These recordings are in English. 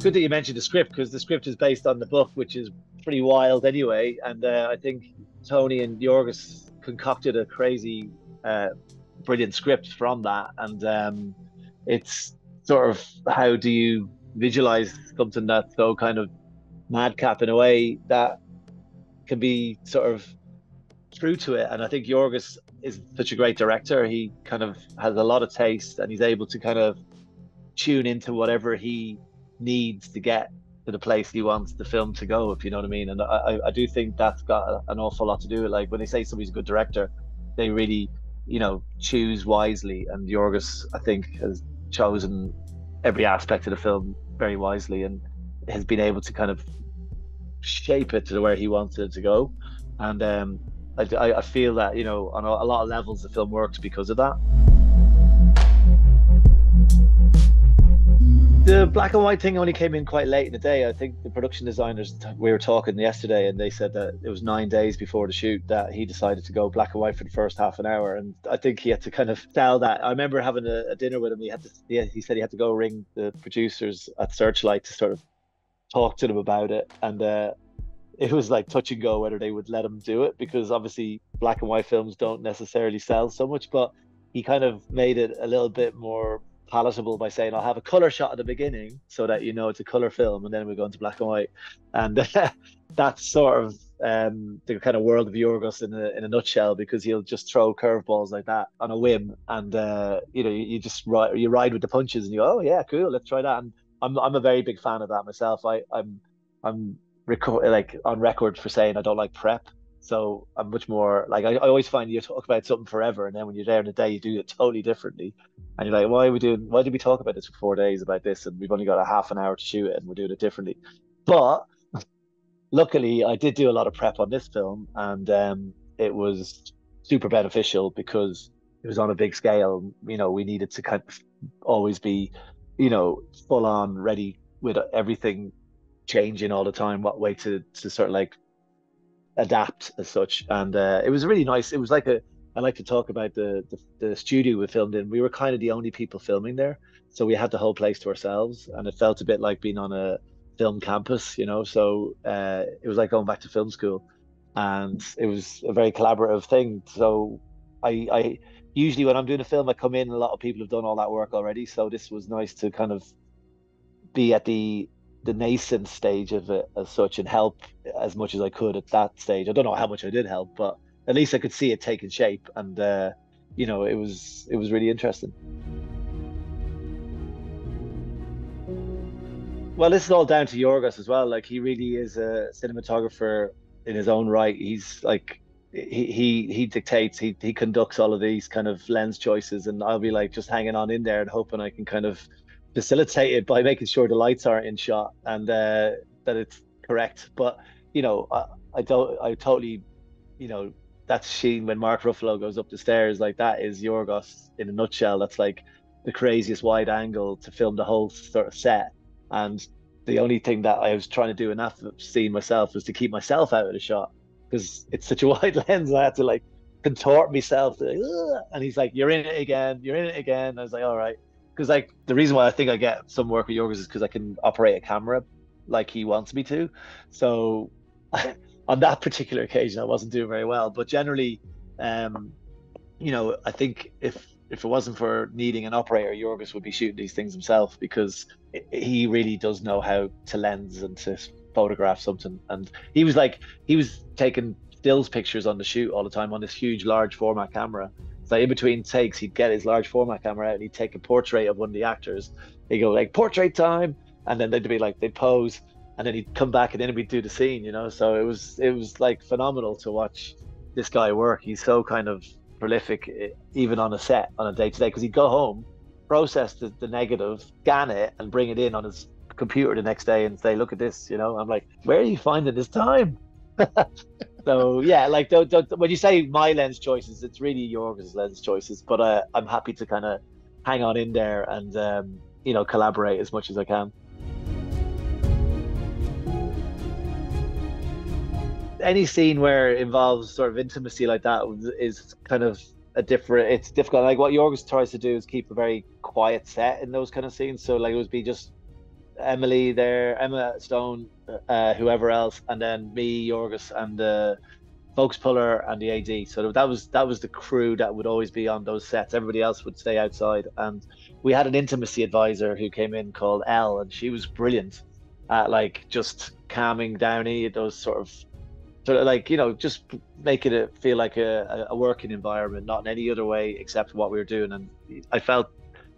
Good that you mentioned the script, because the script is based on the book, which is pretty wild anyway. And I think Tony and Yorgos concocted a crazy, uh, brilliant script from that. And it's sort of, how do you visualize something that's so kind of madcap in a way that can be sort of true to it? And I think Yorgos is such a great director. He kind of has a lot of taste, and he's able to kind of tune into whatever he needs to get to the place he wants the film to go, if you know what I mean. And I do think that's got an awful lot to do with, like, when they say somebody's a good director, they really, choose wisely. And Yorgos, I think, has chosen every aspect of the film very wisely, and has been able to kind of shape it to where he wanted it to go. And I feel that, on a lot of levels, the film works because of that. The black and white thing only came in quite late in the day. I think the production designers, we were talking yesterday, and they said that it was 9 days before the shoot that he decided to go black and white for the first half an hour. And I think he had to kind of sell that. I remember having a dinner with him. He said he had to go ring the producers at Searchlight to sort of talk to them about it. And it was like touch and go whether they would let him do it, because obviously black and white films don't necessarily sell so much. But he kind of made it a little bit more palatable by saying, I'll have a color shot at the beginning so that it's a color film, and then we go into black and white. And that's sort of the kind of world of Yorgos in a nutshell, because he'll just throw curveballs like that on a whim. And you just ride with the punches, and you go, oh yeah, cool, let's try that. And I'm a very big fan of that myself. I'm like on record for saying I don't like prep. So I'm much more like, I always find you talk about something forever, and then when you're there in the day, you do it totally differently. And you're like, why did we talk about this for 4 days about this? And we've only got a half an hour to shoot it, and we're doing it differently. But luckily, I did do a lot of prep on this film, and it was super beneficial because it was on a big scale. We needed to kind of always be, full on ready with everything changing all the time, what way to sort of like adapt as such. And it was really nice. It was like I like to talk about the studio we filmed in. We were kind of the only people filming there, so we had the whole place to ourselves, and it felt a bit like being on a film campus, so it was like going back to film school, and it was a very collaborative thing. So I usually, when I'm doing a film, I come in and a lot of people have done all that work already, so this was nice to kind of be at the nascent stage of it as such, and help as much as I could at that stage. I don't know how much I did help, but at least I could see it taking shape. And it was really interesting. Well, this is all down to Yorgos as well. Like, he really is a cinematographer in his own right. He's like, he dictates, he conducts all of these kind of lens choices, and I'll be like just hanging on in there and hoping I can kind of facilitate it by making sure the lights are in shot, and that it's correct. But I totally, that scene when Mark Ruffalo goes up the stairs, like, that is Yorgos in a nutshell. That's like the craziest wide angle to film the whole sort of set. And the only thing that I was trying to do in that scene myself was to keep myself out of the shot, because it's such a wide lens. I had to like contort myself to, like, and he's like, you're in it again, you're in it again. I was like, all right. Because like the reason why I think I get some work with Yorgos is because I can operate a camera like he wants me to. So on that particular occasion, I wasn't doing very well. But generally, I think if it wasn't for needing an operator, Yorgos would be shooting these things himself, because he really does know how to lens and to photograph something. And he was taking stills pictures on the shoot all the time on this huge, large format camera. So in between takes, he'd get his large format camera out and he'd take a portrait of one of the actors. He'd go like, portrait time, and then they'd be like, they'd pose, and then he'd come back and then we'd do the scene, So it was like phenomenal to watch this guy work. He's so kind of prolific, even on a set, on a day-to-day, because he'd go home, process the negative, scan it, and bring it in on his computer the next day and say, look at this, I'm like, where are you finding this time? So yeah, like when you say my lens choices, it's really Yorgos' lens choices, but I'm happy to kind of hang on in there and collaborate as much as I can. Any scene where it involves sort of intimacy like that is kind of it's difficult. Like what Yorgos tries to do is keep a very quiet set in those kind of scenes, so like it would be just Emily there, Emma Stone, whoever else, and then me, Yorgos, and the Folks Puller and the AD. So that was the crew that would always be on those sets. Everybody else would stay outside, and we had an intimacy advisor who came in called Elle, and she was brilliant at like just calming Downey, those sort of like just making it feel like a working environment, not in any other way except what we were doing. And I felt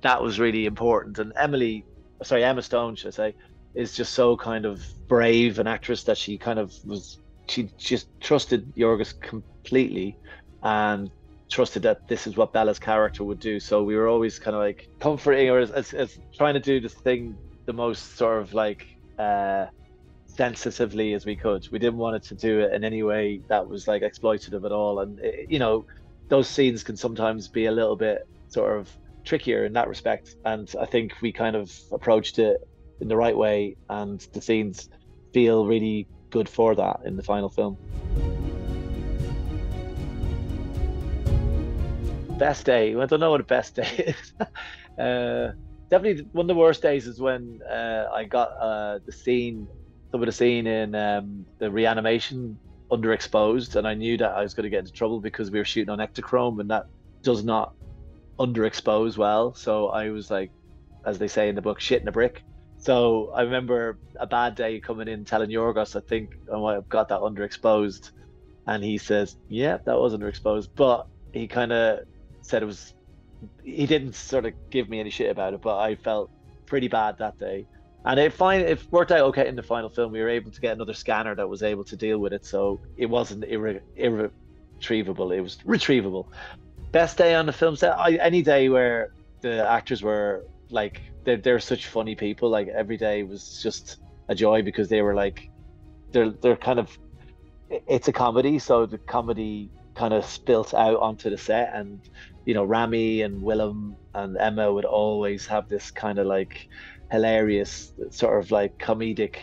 that was really important. And Emma Stone, should I say, is just so kind of brave an actress that she kind of was. She just trusted Yorgos completely, and trusted that this is what Bella's character would do. So we were always kind of like comforting, or as trying to do this thing the most sort of like sensitively as we could. We didn't want it to do it in any way that was like exploitative at all. And those scenes can sometimes be a little bit sort of trickier in that respect. And I think we kind of approached it in the right way, and the scenes feel really good for that in the final film. Best day. I don't know what a best day is. Definitely one of the worst days is when I got some of the scene in the reanimation underexposed, and I knew that I was going to get into trouble because we were shooting on Ektachrome, and that does not underexpose well. So I was like, as they say in the book, shitting a brick. So I remember a bad day coming in telling Yorgos, I think I might have got that underexposed. And he says, yeah, that was underexposed. But he kind of said he didn't sort of give me any shit about it, but I felt pretty bad that day. And it worked out okay in the final film. We were able to get another scanner that was able to deal with it. So it wasn't irretrievable. It was retrievable. Best day on the film set? Any day where the actors were like, they're such funny people. Like every day was just a joy, because they were like, they're kind of, it's a comedy, so the comedy kind of spilt out onto the set. And Rami and Willem and Emma would always have this kind of like hilarious sort of like comedic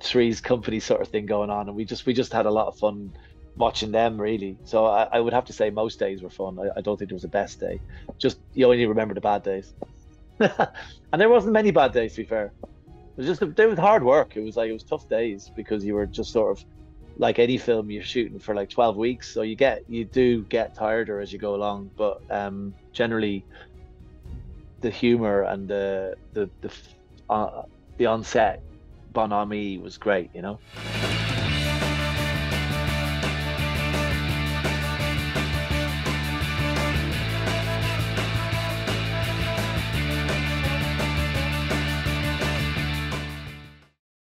Three's Company sort of thing going on, and we just had a lot of fun watching them, really. So I would have to say most days were fun. I don't think there was a best day. Just you only remember the bad days. And there wasn't many bad days, to be fair. It was hard work. It was tough days, because you were just sort of like any film, you're shooting for like 12 weeks, so you do get tireder as you go along. But generally, the humor and the on-set bonhomie was great.